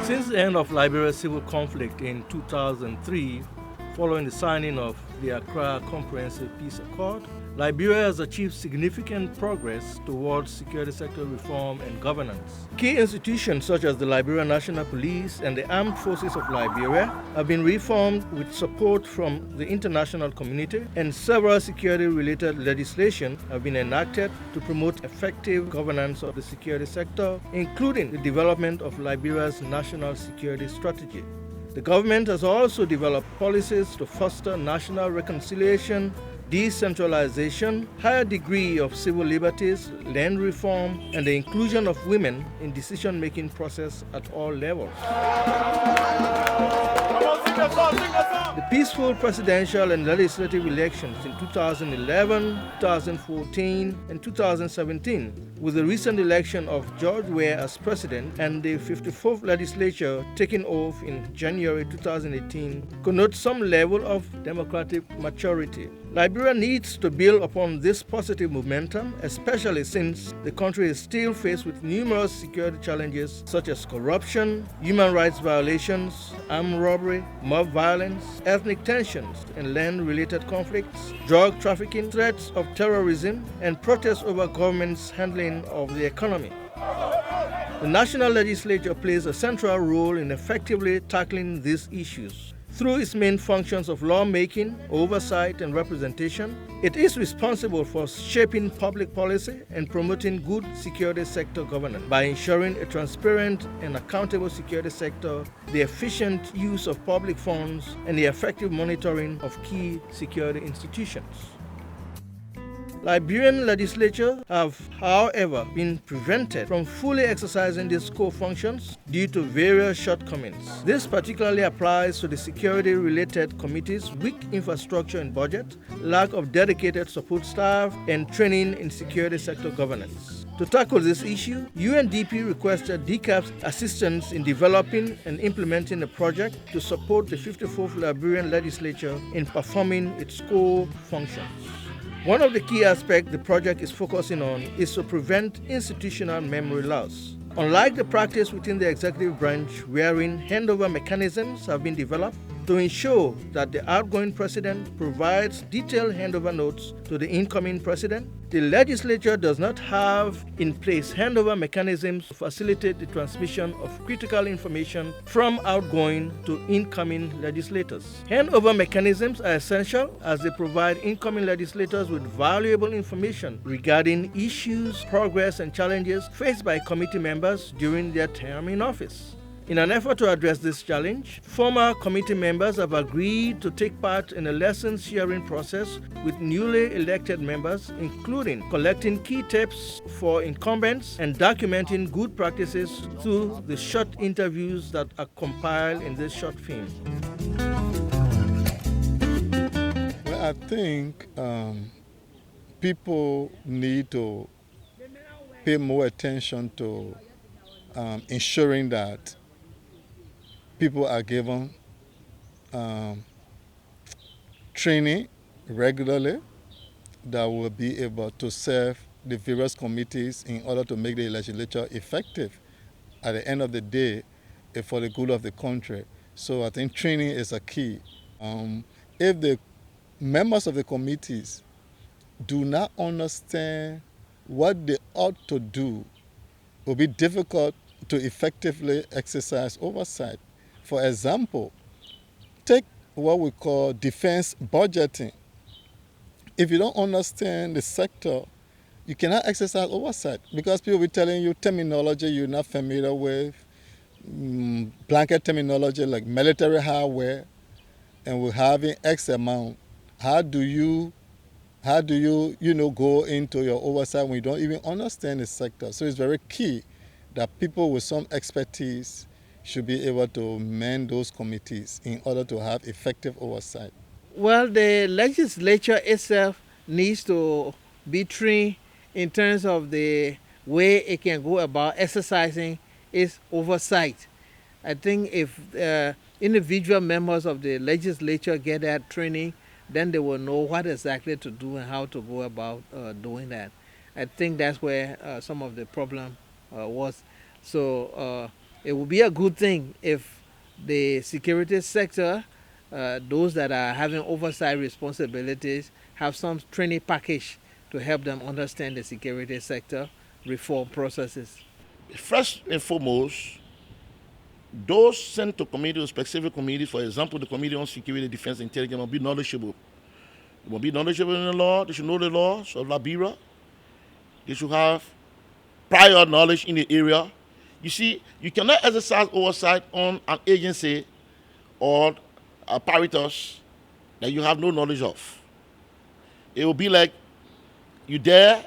Since the end of Liberia's civil conflict in 2003, following the signing of the Accra Comprehensive Peace Accord, Liberia has achieved significant progress towards security sector reform and governance. Key institutions such as the Liberian National Police and the Armed Forces of Liberia have been reformed with support from the international community, and several security-related legislation have been enacted to promote effective governance of the security sector, including the development of Liberia's national security strategy. The government has also developed policies to foster national reconciliation, decentralization, higher degree of civil liberties, land reform, and the inclusion of women in decision-making process at all levels. The peaceful presidential and legislative elections in 2011, 2014, and 2017, with the recent election of George Weah as president and the 54th legislature taking oath in January 2018, connote some level of democratic maturity. Liberia needs to build upon this positive momentum, especially since the country is still faced with numerous security challenges such as corruption, human rights violations, armed robbery, mob violence, ethnic tensions and land-related conflicts, drug trafficking, threats of terrorism, and protests over government's handling of the economy. The national legislature plays a central role in effectively tackling these issues. Through its main functions of lawmaking, oversight, and representation, it is responsible for shaping public policy and promoting good security sector governance by ensuring a transparent and accountable security sector, the efficient use of public funds, and the effective monitoring of key security institutions. Liberian legislatures have, however, been prevented from fully exercising these core functions due to various shortcomings. This particularly applies to the security-related committees' weak infrastructure and budget, lack of dedicated support staff, and training in security sector governance. To tackle this issue, UNDP requested DCAF's assistance in developing and implementing a project to support the 54th Liberian legislature in performing its core functions. One of the key aspects the project is focusing on is to prevent institutional memory loss. Unlike the practice within the executive branch wherein handover mechanisms have been developed to ensure that the outgoing president provides detailed handover notes to the incoming president, the legislature does not have in place handover mechanisms to facilitate the transmission of critical information from outgoing to incoming legislators. Handover mechanisms are essential as they provide incoming legislators with valuable information regarding issues, progress, and challenges faced by committee members during their term in office. In an effort to address this challenge, former committee members have agreed to take part in a lessons sharing process with newly elected members, including collecting key tips for incumbents and documenting good practices through the short interviews that are compiled in this short film. Well, I think people need to pay more attention to ensuring that people are given training regularly that will be able to serve the various committees in order to make the legislature effective at the end of the day for the good of the country. So I think training is a key. If the members of the committees do not understand what they ought to do, it will be difficult to effectively exercise oversight. For example, take what we call defense budgeting. If you don't understand the sector, you cannot exercise oversight because people will be telling you terminology you're not familiar with, blanket terminology like military hardware, and we're having X amount. How do you go into your oversight when you don't even understand the sector? So it's very key that people with some expertise should be able to man those committees in order to have effective oversight. Well, the legislature itself needs to be trained in terms of the way it can go about exercising its oversight. I think if individual members of the legislature get that training, then they will know what exactly to do and how to go about doing that. I think that's where some of the problem was. So it would be a good thing if the security sector, those that are having oversight responsibilities, have some training package to help them understand the security sector reform processes. First and foremost, those sent to committees, specific committees, for example, the Committee on Security, Defense, and Intelligence, must be knowledgeable. They must be knowledgeable in the law. They should know the laws of Liberia. They should have prior knowledge in the area. You see, you cannot exercise oversight on an agency or apparatus that you have no knowledge of. It will be like you there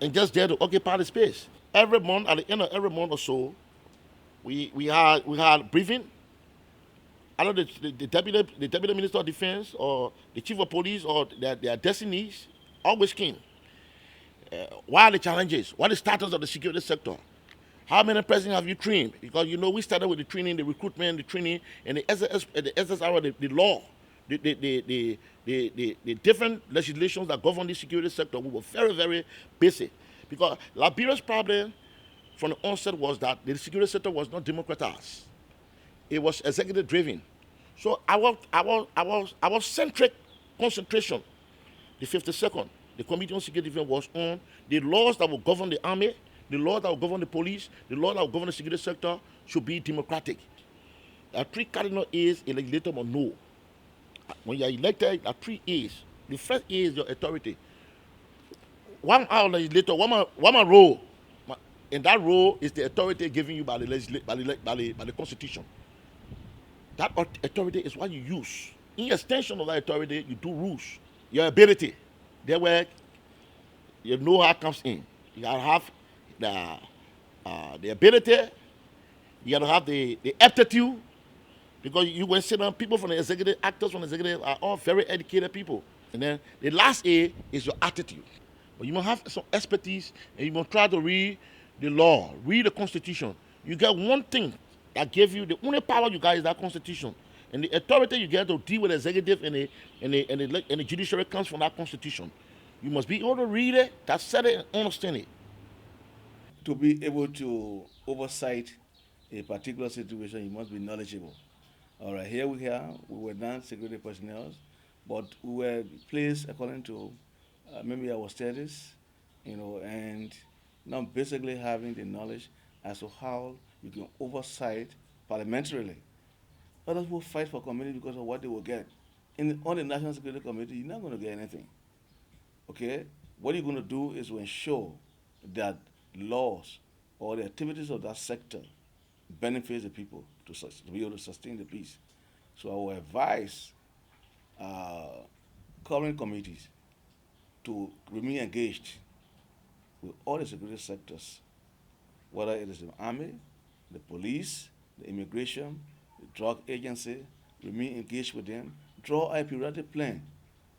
and just there to occupy the space. Every month, at the end of every month or so, we had briefing. I know the deputy minister of defense or the chief of police or their designees always came. What are the challenges? What is the status of the security sector? How many persons have you trained? Because you know we started with the training, the recruitment, the training, and the SSR, the law, the different legislations that govern the security sector. We were very, very basic. Because Liberia's problem from the onset was that the security sector was not democratized. It was executive driven. So our centric concentration, the 52nd, the Committee on Security Defense, was on the laws that will govern the army, the laws that will govern the police, the laws that will govern the security sector should be democratic. There are three cardinal A's a legislator must know. When you are elected, there are three A's. The first A is your authority. One our legislator, one role. And that role is the authority given you by the Constitution. That authority is what you use. In extension of that authority, you do rules. Your ability, their work, you know how it comes in. You gotta have the ability, you gotta have the aptitude, because you when sit down, people from the executive, actors from the executive are all very educated people. And then the last A is your attitude. But you must have some expertise, and you must try to read the law, read the Constitution. You get one thing that gave you the only power you got is that Constitution, and the authority you get to deal with the executive and the judiciary comes from that Constitution. You must be able to read it, set it, and understand it. To be able to oversight a particular situation, you must be knowledgeable. All right, here we are. We were non-security personnel, but we were placed according to maybe our studies, and now basically having the knowledge as to how you can oversight parliamentarily. Others will fight for community because of what they will get. On the National Security Committee, you're not going to get anything. Okay? What you're going to do is to ensure that laws or the activities of that sector benefits the people to be able to sustain the peace. So I will advise current committees to remain engaged with all the security sectors, whether it is the army, the police, the immigration, the drug agency, remain engaged with them, draw a periodic plan,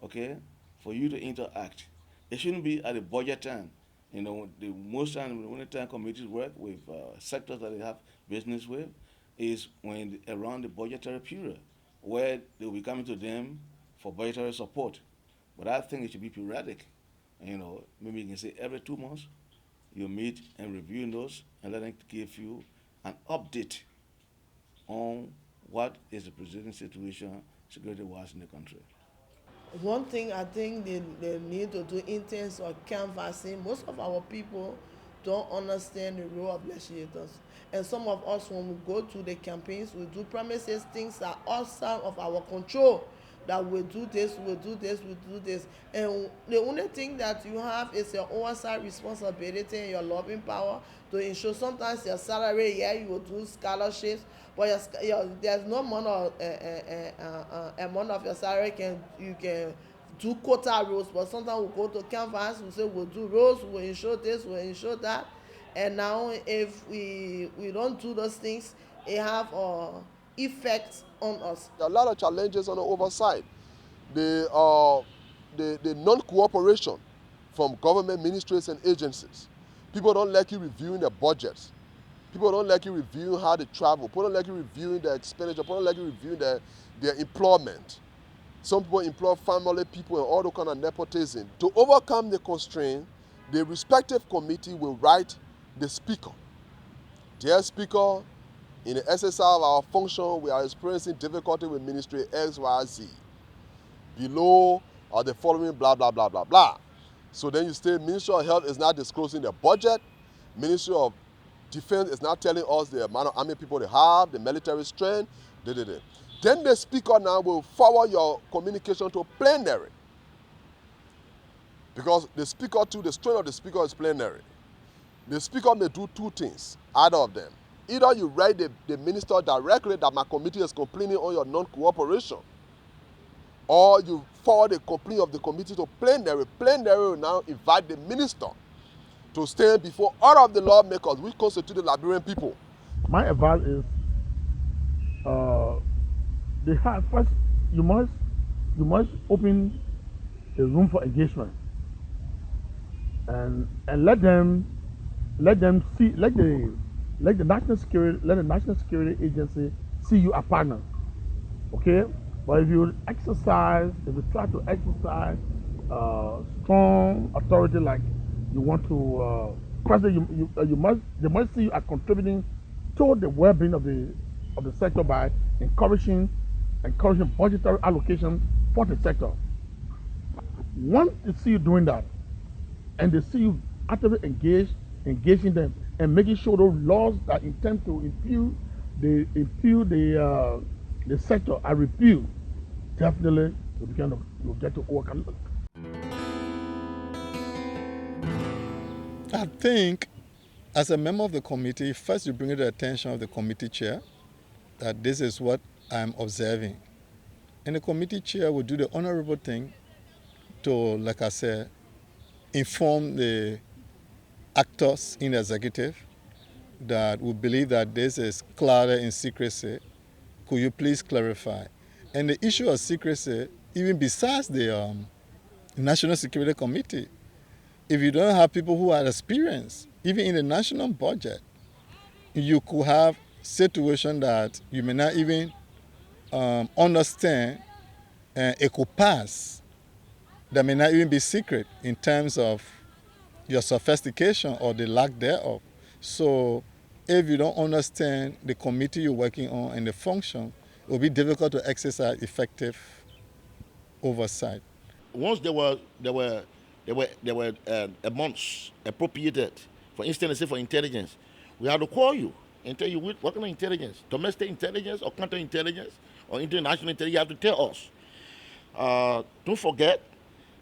okay, for you to interact. It shouldn't be at the budget time. The most time, the only time committees work with sectors that they have business with is when around the budgetary period, where they will be coming to them for budgetary support. But I think it should be periodic. Maybe you can say every 2 months, you meet and review those and let them give you an update on what is the present situation security-wise in the country. One thing I think they need to do in terms of canvassing, most of our people don't understand the role of legislators. And some of us, when we go to the campaigns, we do promises, things that are outside of our control, that we'll do this, we'll do this, we'll do this. And the only thing that you have is your oversight responsibility and your lobbying power to ensure sometimes your salary, you will do scholarships, but there's no amount of your salary you can do quota roles, but sometimes we'll go to canvas, we say we'll do roles, we'll ensure this, we'll ensure that. And now if we don't do those things, it have effects on us. There are a lot of challenges on the oversight. The non-cooperation from government ministries and agencies. People don't like you reviewing their budgets. People don't like you reviewing how they travel. People don't like you reviewing their expenditure. People don't like you reviewing their employment. Some people employ family people and all the kind of nepotism. To overcome the constraint, the respective committee will write the speaker. Dear Speaker, In the exercise of our function, we are experiencing difficulty with Ministry X, Y, Z. Below are the following blah, blah, blah, blah, blah. So then you state Ministry of Health is not disclosing the budget. Ministry of Defense is not telling us the amount of army people they have, the military strength. Then the speaker now will forward your communication to plenary. Because the speaker too, the strength of the speaker is plenary. The speaker may do two things, either of them. Either you write the minister directly that my committee is complaining on your non-cooperation, or you forward a complaint of the committee to plenary. Plenary will now invite the minister to stand before all of the lawmakers which constitute the Liberian people. My advice is, first you must open a room for engagement, and let the national security agency see you a partner. Okay, but if you try to exercise strong authority like you want to, they must see you as contributing to the well-being of the sector by encouraging budgetary allocation for the sector. Once they see you doing that, and they see you actively engaging them, and making sure those laws that intend to impede the sector are repealed, definitely you'll get to overcome it. I think, as a member of the committee, first you bring it to the attention of the committee chair that this is what I'm observing. And the committee chair will do the honorable thing to, like I said, inform the actors in the executive that we believe that this is clouded in secrecy. Could you please clarify? And the issue of secrecy, even besides the National Security Committee, if you don't have people who are experienced, even in the national budget, you could have situation that you may not even understand, and it could pass that may not even be secret in terms of your sophistication or the lack thereof. So if you don't understand the committee you're working on and the function, it will be difficult to exercise effective oversight. Once there were amounts appropriated, for instance, say for intelligence, we have to call you and tell you what kind of intelligence, domestic intelligence or counterintelligence or international intelligence, you have to tell us. Don't forget,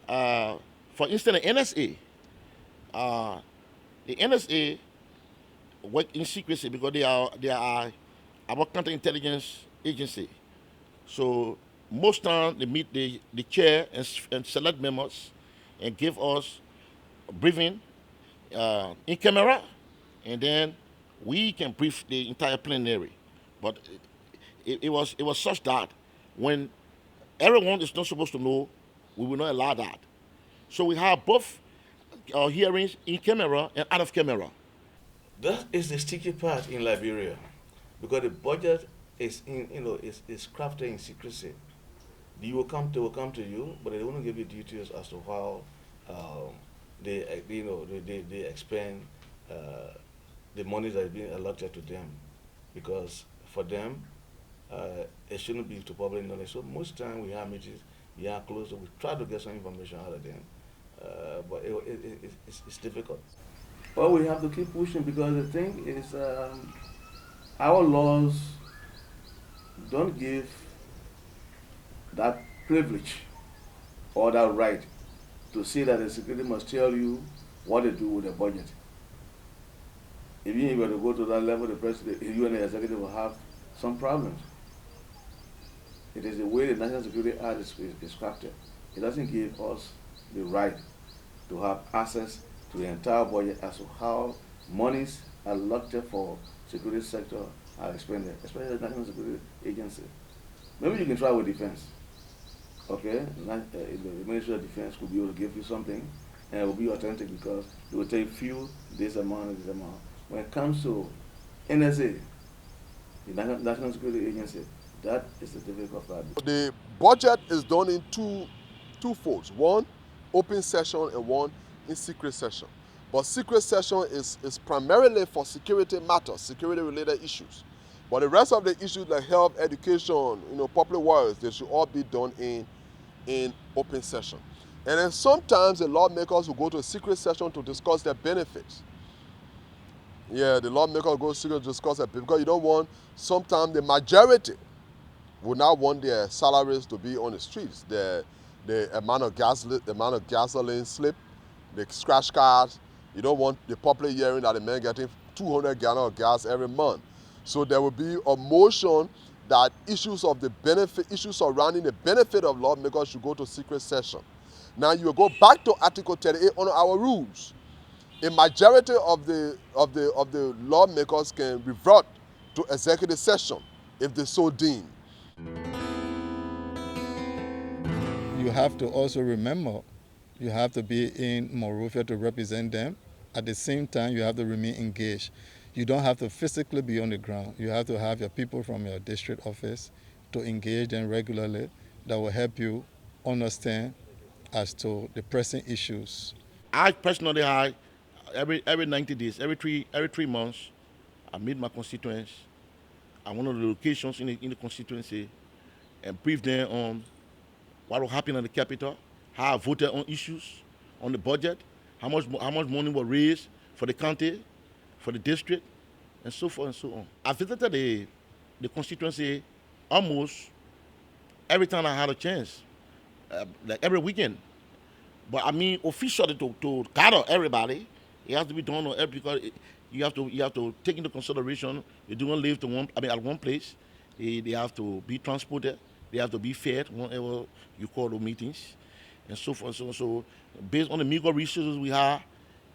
for instance, the NSA. The NSA work in secrecy because they are our counterintelligence agency. So most times they meet the chair and select members and give us a briefing in camera, and then we can brief the entire plenary. But it was such that when everyone is not supposed to know, we will not allow that. So we have both hearings in camera and out of camera. That is the sticky part in Liberia, because the budget is is crafted in secrecy. They will come to you, but they won't give you details as to how they expend the money that is being allotted to them, because for them it shouldn't be to public knowledge. So most time we have meetings, we are close, so we try to get some information out of them, but it's difficult. But we have to keep pushing, because the thing is, our laws don't give that privilege or that right to say that the security must tell you what to do with the budget. If you were to go to that level, the president, you and the executive will have some problems. It is the way the National Security Act is crafted. It doesn't give us the right to have access to the entire budget as to how monies allotted for security sector are expended, especially the National Security Agency. Maybe you can try with defense. Okay, the Ministry of Defense could be able to give you something, and it will be authentic because it will take few this amount and this amount. When it comes to NSA, the National Security Agency, that is the difficult part. The budget is done in two folds. One, open session, and one in secret session. But secret session is primarily for security matters, security related issues. But the rest of the issues like health, education, public works, they should all be done in open session. And then sometimes the lawmakers will go to a secret session to discuss their benefits. Yeah, the lawmakers will go to secret to discuss their benefits because you don't want, sometimes the majority would not want their salaries to be on the streets. The amount of gasoline slip, the scratch cards, you don't want the public hearing that the man getting 200 gallons of gas every month. So there will be a motion that issues surrounding the benefit of lawmakers should go to secret session. Now you will go back to Article 38 under our rules. A majority of the lawmakers can revert to executive session if they so deem. You have to also remember, you have to be in Monrovia to represent them. At the same time, you have to remain engaged. You don't have to physically be on the ground. You have to have your people from your district office to engage them regularly. That will help you understand as to the pressing issues. I personally, every 90 days, every three months, I meet my constituents at one of the locations in the constituency and brief them on what will happen in the capital, how I voted on issues, on the budget, how much money was raised for the county, for the district, and so forth and so on. I visited the constituency almost every time I had a chance, like every weekend. But I mean, officially to gather everybody, it has to be done because you have to take into consideration they do not live at one place. They have to be transported. They have to be fed whenever you call the meetings, and so forth. So based on the meager resources we have,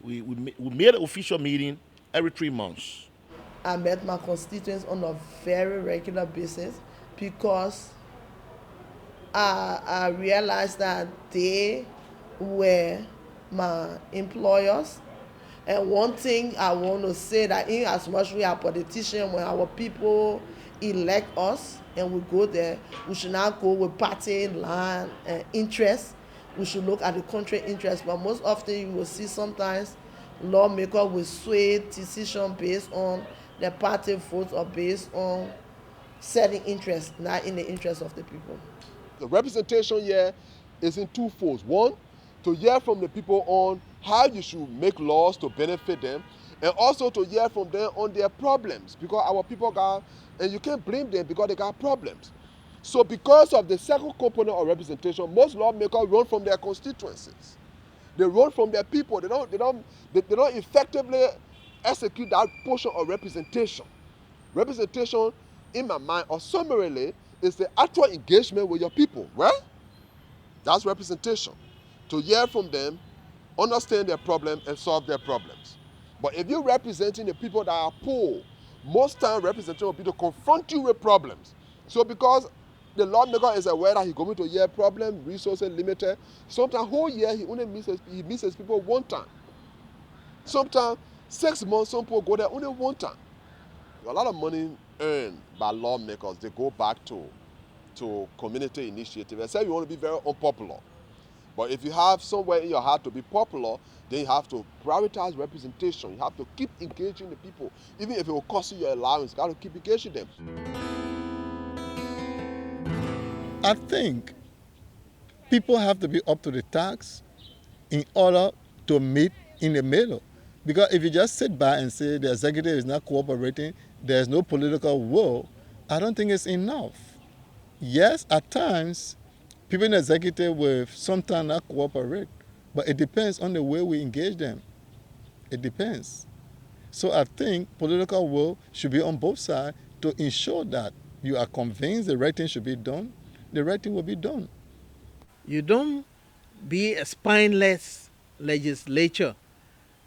we made an official meeting every 3 months. I met my constituents on a very regular basis because I realized that they were my employers. And one thing I want to say that in as much we are politicians, when our people elect us and we go there, we should not go with party line and interest. We should look at the country interest. But most often you will see sometimes lawmakers will sway decision based on the party votes or based on certain interests, not in the interest of the people. The representation here is in two folds. One, to hear from the people on how you should make laws to benefit them, and also to hear from them on their problems, because our people got, and you can't blame them because they got problems. So because of the second component of representation, most lawmakers run from their constituencies. They run from their people. They don't effectively execute that portion of representation. Representation, in my mind, or summarily, is the actual engagement with your people, right? That's representation. To hear from them, understand their problem, and solve their problems. But if you're representing the people that are poor, most time representation will be to confront you with problems. So because the lawmaker is aware that he's going to hear problem, resources limited, sometimes whole year he only meets his people one time. Sometimes 6 months, some people go there only one time. A lot of money earned by lawmakers, they go back to community initiative. Except you want to be very unpopular. But if you have somewhere in your heart to be popular, then you have to prioritize representation. You have to keep engaging the people. Even if it will cost you your allowance, you got to keep engaging them. I think people have to be up to the task in order to meet in the middle. Because if you just sit by and say the executive is not cooperating, there's no political will, I don't think it's enough. Yes, at times, people in the executive will sometimes not cooperate, but it depends on the way we engage them. It depends. So I think political will should be on both sides to ensure that you are convinced the right thing should be done, the right thing will be done. You don't be a spineless legislature.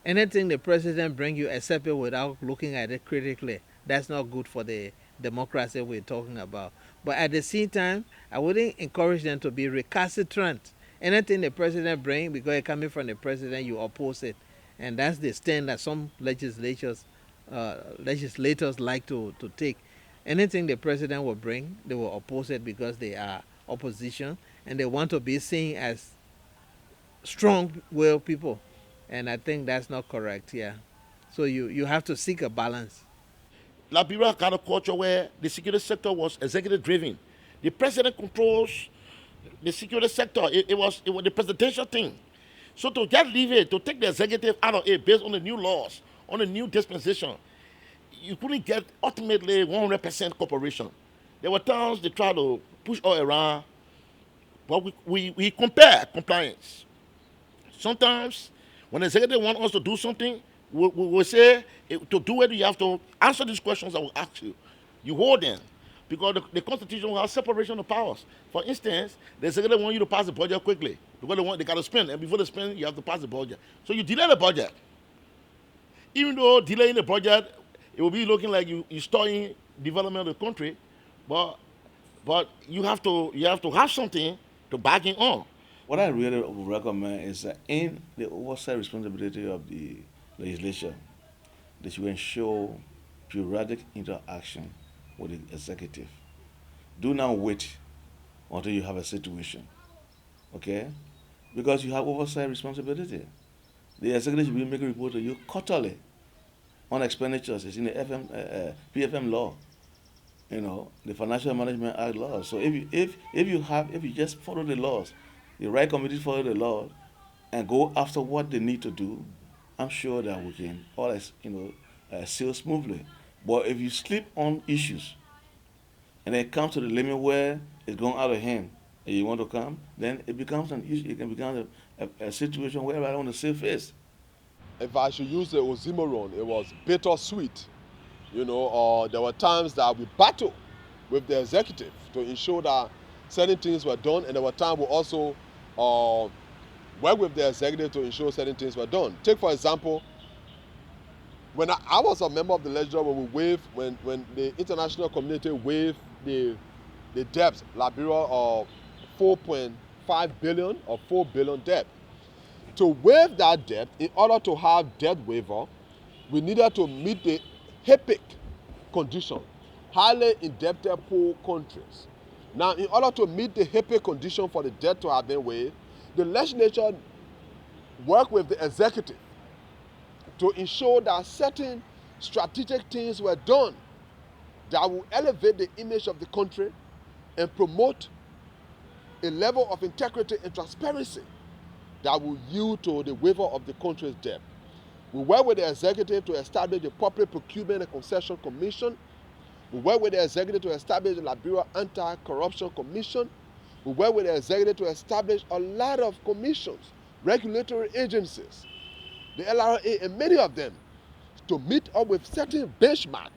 Anything the president brings, you accept it without looking at it critically. That's not good for the democracy we're talking about. But at the same time, I wouldn't encourage them to be recalcitrant. Anything the president brings, because it's coming from the president, you oppose it. And that's the stand that some legislators like to take. Anything the president will bring, they will oppose it because they are opposition and they want to be seen as strong-willed people. And I think that's not correct, yeah. So you have to seek a balance. Liberia kind of culture where the security sector was executive driven. The president controls the security sector. It was the presidential thing. So to get leave it, to take the executive out of it based on the new laws, on the new dispensation, you couldn't get ultimately 100% cooperation. There were times they tried to push all around, but we compare compliance. Sometimes when the executive wants us to do something, we will say, to do it, you have to answer these questions I will ask you. You hold them. Because the Constitution will have separation of powers. For instance, the executive want you to pass the budget quickly because they got to spend, and before they spend, you have to pass the budget. So you delay the budget. Even though delaying the budget, it will be looking like you're stalling development of the country, but you have to have something to back it on. What I really would recommend is that in the oversight responsibility of the legislature, they should ensure periodic interaction with the executive. Do not wait until you have a situation, okay? Because you have oversight responsibility. The executive should be making a report to you quarterly on expenditures. It's in the PFM law, the Financial Management Act law. So if you just follow the laws, the right committees follow the law, and go after what they need to do, I'm sure that we can all sail smoothly. But if you sleep on issues, and then it comes to the limit where it's going out of hand, and you want to come, then it becomes an issue. It can become a situation where I don't want to save face. If I should use the oxymoron, it was bittersweet. There were times that we battled with the executive to ensure that certain things were done, and there were times we also work with the executive to ensure certain things were done. Take, for example, when I was a member of the legislature, when the international community waived the debt, Liberia of 4.5 billion or 4 billion debt. To waive that debt, in order to have debt waiver, we needed to meet the HIPIC condition, highly indebted poor countries. Now, in order to meet the HIPIC condition for the debt to have been waived, the legislature worked with the executive to ensure that certain strategic things were done that will elevate the image of the country and promote a level of integrity and transparency that will yield to the waiver of the country's debt. We work with the executive to establish the Public Procurement and Concession Commission. We work with the executive to establish the Liberia Anti-Corruption Commission. We work with the executive to establish a lot of commissions, regulatory agencies, the LRA, and many of them, to meet up with certain benchmarks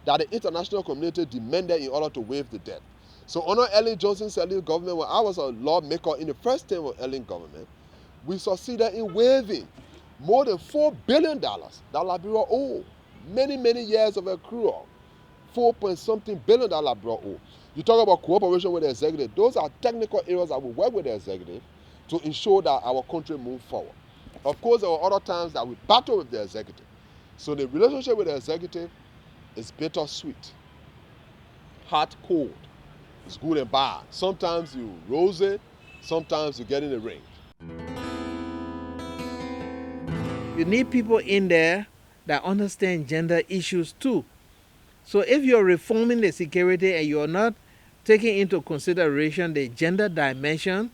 that the international community demanded in order to waive the debt. So under Ellen Johnson's government, when I was a lawmaker in the first term of Ellen government, we succeeded in waiving more than $4 billion that Liberia owed. Many, many years of accrual. $4.something billion that Liberia owed. You talk about cooperation with the executive. Those are technical areas that we work with the executive to ensure that our country moves forward. Of course, there were other times that we battle with the executive. So the relationship with the executive is bittersweet, hot, cold. It's good and bad. Sometimes you rose it, sometimes you get in the ring. You need people in there that understand gender issues too. So if you're reforming the security and you're not taking into consideration the gender dimension,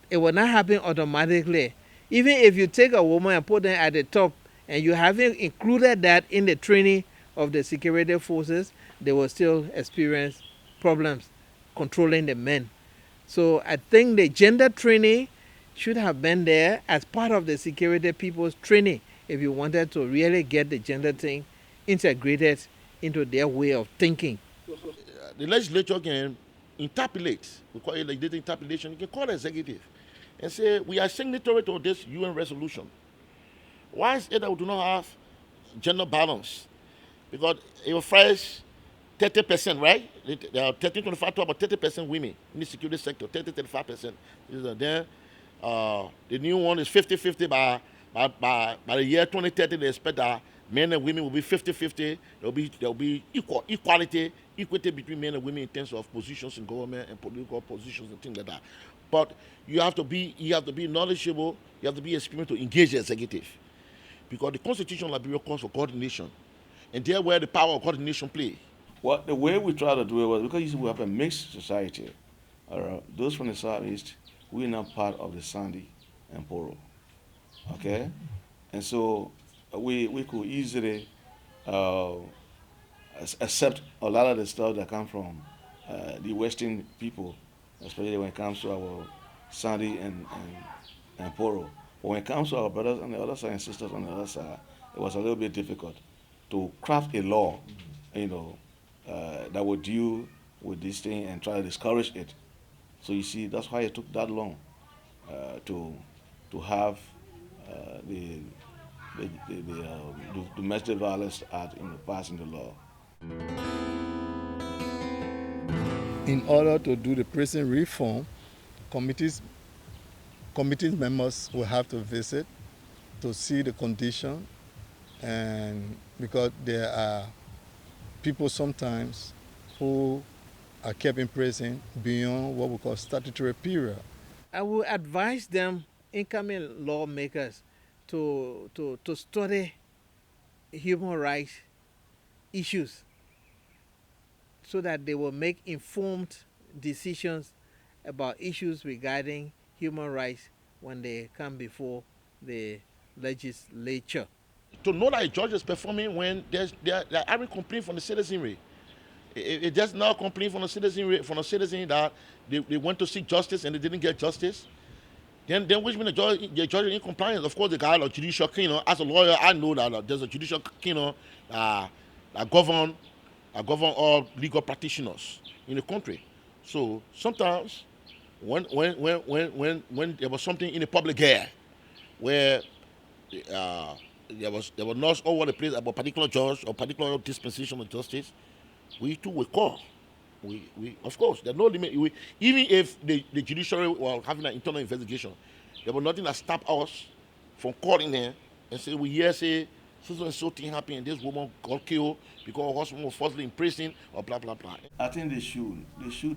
it will not happen automatically. Even if you take a woman and put them at the top and you haven't included that in the training of the security forces, they will still experience problems controlling the men. So I think the gender training should have been there as part of the security people's training if you wanted to really get the gender thing integrated into their way of thinking. The legislature can interpolate, we call it legislative interpolation. You can call the executive and say, we are signatory to this UN resolution. Why is it that we do not have gender balance? Because it refers 30%, right? There are 30, 25, about 30% women in the security sector, 30, 35%. Then the new one is 50-50 by the year 2030. They expect that men and women will be 50-50. There'll be equity between men and women in terms of positions in government and political positions and things like that. But you have to be knowledgeable. You have to be experienced to engage the executive, because the Constitution of Liberia calls for coordination. And there where the power of coordination play. Well, the way we try to do it was because you see we have a mixed society. Those from the southeast, we're not part of the Sandy and Poro. Okay? And so we could easily accept a lot of the stuff that come from the Western people, especially when it comes to our Sandy and Poro. But when it comes to our brothers on the other side and sisters on the other side, it was a little bit difficult to craft a law, that would deal with this thing and try to discourage it. So you see, that's why it took that long to have the Domestic Violence Act passing the law. In order to do the prison reform, committee members will have to visit to see the condition, and because there are people sometimes who are kept in prison beyond what we call statutory period. I would advise them, incoming lawmakers, to study human rights issues so that they will make informed decisions about issues regarding human rights when they come before the legislature. To know that a judge is performing when they're having complaint from the citizenry. It just now complaint from the citizen that they went to seek justice and they didn't get justice. Then which means the judge is in compliance. Of course, the guy of judicial kingdom. As a lawyer, I know that there's a judicial kingdom that govern all legal practitioners in the country. So sometimes when there was something in the public air where there was not all over the place about particular judge or particular dispensation of justice, we too will call. We of course there's no limit. Even if the judiciary were having an internal investigation, there was nothing that stopped us from calling them and say we hear say so and so thing happened and this woman got killed because her husband was falsely in prison or blah blah blah. I think they should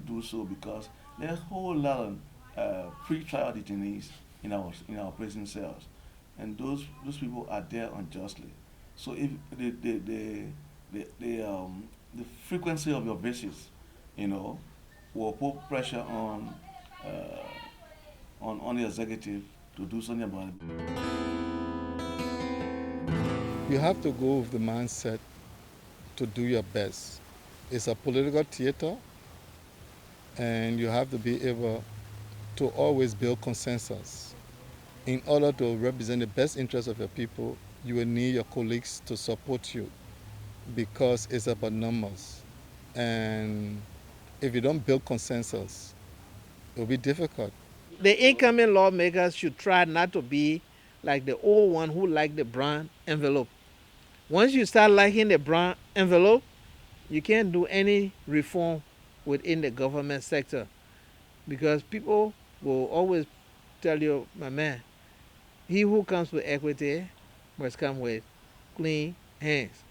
do so because there's a whole lot of pre-trial detainees in our prison cells, and those people are there unjustly. So if the frequency of your visits, will put pressure on the executive to do something about it. You have to go with the mindset to do your best. It's a political theater, and you have to be able to always build consensus. In order to represent the best interests of your people, you will need your colleagues to support you because it's about numbers. And if you don't build consensus, it will be difficult. The incoming lawmakers should try not to be like the old one who liked the brown envelope. Once you start liking the brown envelope, you can't do any reform within the government sector because people will always tell you, my man, he who comes with equity must come with clean hands.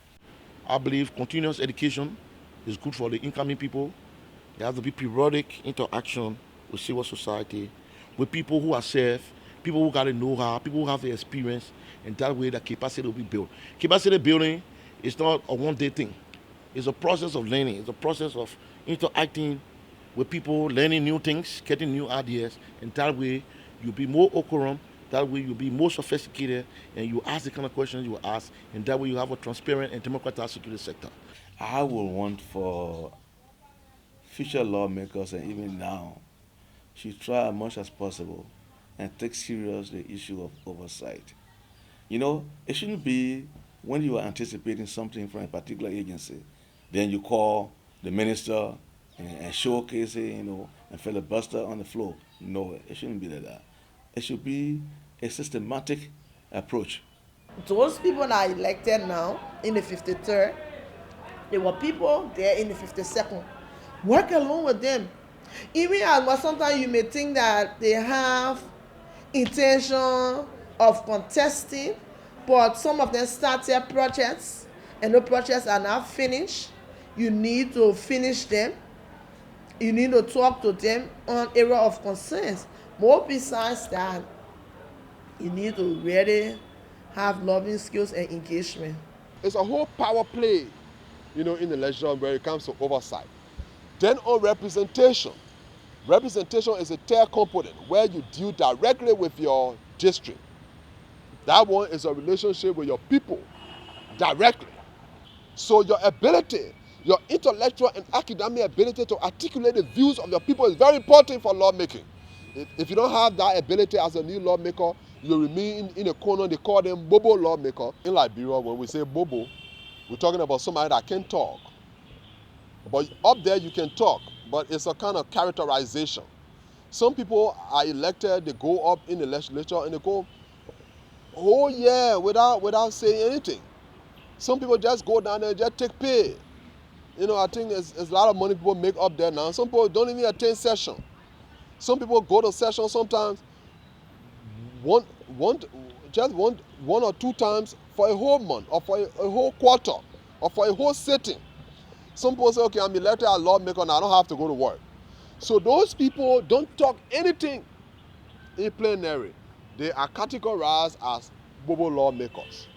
I believe continuous education is good for the incoming people. There has to be periodic interaction with civil society, with people who are safe, people who got the know-how, people who have the experience, and that way the capacity will be built. Capacity building is not a one-day thing. It's a process of learning. It's a process of interacting with people, learning new things, getting new ideas, and that way you'll be more occurrent, that way you'll be more sophisticated, and you ask the kind of questions you will ask, and that way you have a transparent and democratic security sector. I would want for future lawmakers and even now should try as much as possible and take serious the issue of oversight. It shouldn't be when you are anticipating something from a particular agency, then you call the minister and showcase it, and filibuster on the floor. No, it shouldn't be like that. It should be a systematic approach. Those people that are elected now in the 53rd, there were people there in the 52nd. Work along with them. Even as sometimes you may think that they have intention of contesting, but some of them started projects and the projects are not finished. You need to finish them. You need to talk to them on area of concerns. More besides that, you need to really have loving skills and engagement. it's a whole power play, in the legislature where it comes to oversight. Then on representation. Representation is a third component where you deal directly with your district. That one is a relationship with your people directly. So your ability, your intellectual and academic ability to articulate the views of your people is very important for lawmaking. If you don't have that ability as a new lawmaker, you remain in a corner. They call them bobo lawmaker. In Liberia, when we say bobo, we're talking about somebody that can talk. But up there you can talk, but it's a kind of characterization. Some people are elected, they go up in the legislature and they go whole year without saying anything. Some people just go down there and just take pay. I think there's a lot of money people make up there now. Some people don't even attend session. Some people go to session sometimes one or two times for a whole month or for a whole quarter or for a whole sitting. Some people say, okay, I'm elected as lawmaker now, I don't have to go to work. So those people don't talk anything in plenary. They are categorized as bobo lawmakers.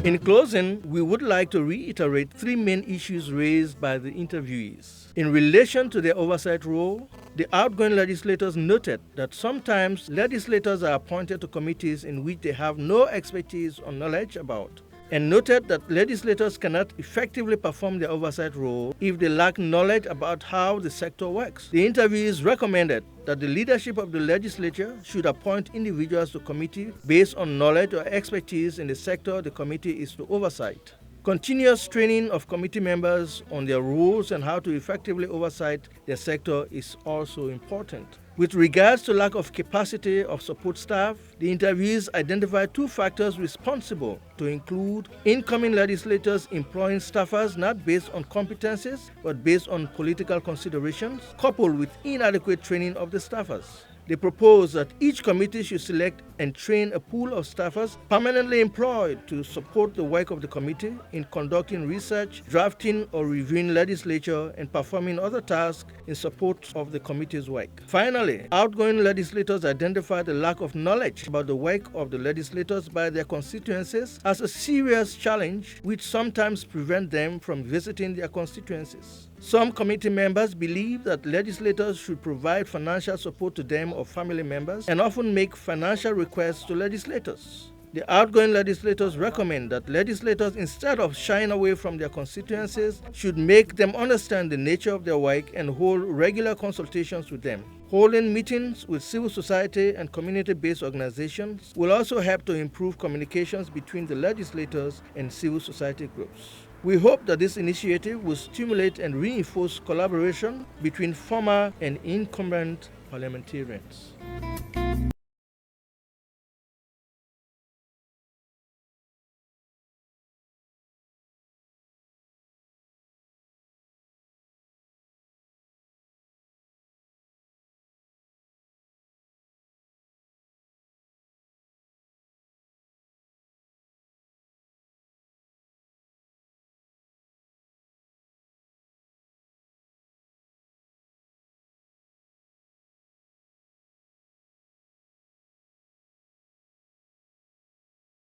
In closing, we would like to reiterate three main issues raised by the interviewees. In relation to their oversight role, the outgoing legislators noted that sometimes legislators are appointed to committees in which they have no expertise or knowledge about, and noted that legislators cannot effectively perform their oversight role if they lack knowledge about how the sector works. The interviewees recommended that the leadership of the legislature should appoint individuals to committee based on knowledge or expertise in the sector the committee is to oversight. Continuous training of committee members on their roles and how to effectively oversight their sector is also important. With regards to lack of capacity of support staff, the interviewees identified two factors responsible to include incoming legislators employing staffers not based on competencies but based on political considerations, coupled with inadequate training of the staffers. They proposed that each committee should select and train a pool of staffers permanently employed to support the work of the committee in conducting research, drafting or reviewing legislation, and performing other tasks in support of the committee's work. Finally, outgoing legislators identified the lack of knowledge about the work of the legislators by their constituencies as a serious challenge which sometimes prevent them from visiting their constituencies. Some committee members believe that legislators should provide financial support to them or family members and often make financial requests to legislators. The outgoing legislators recommend that legislators, instead of shying away from their constituencies, should make them understand the nature of their work and hold regular consultations with them. Holding meetings with civil society and community-based organizations will also help to improve communications between the legislators and civil society groups. We hope that this initiative will stimulate and reinforce collaboration between former and incumbent parliamentarians.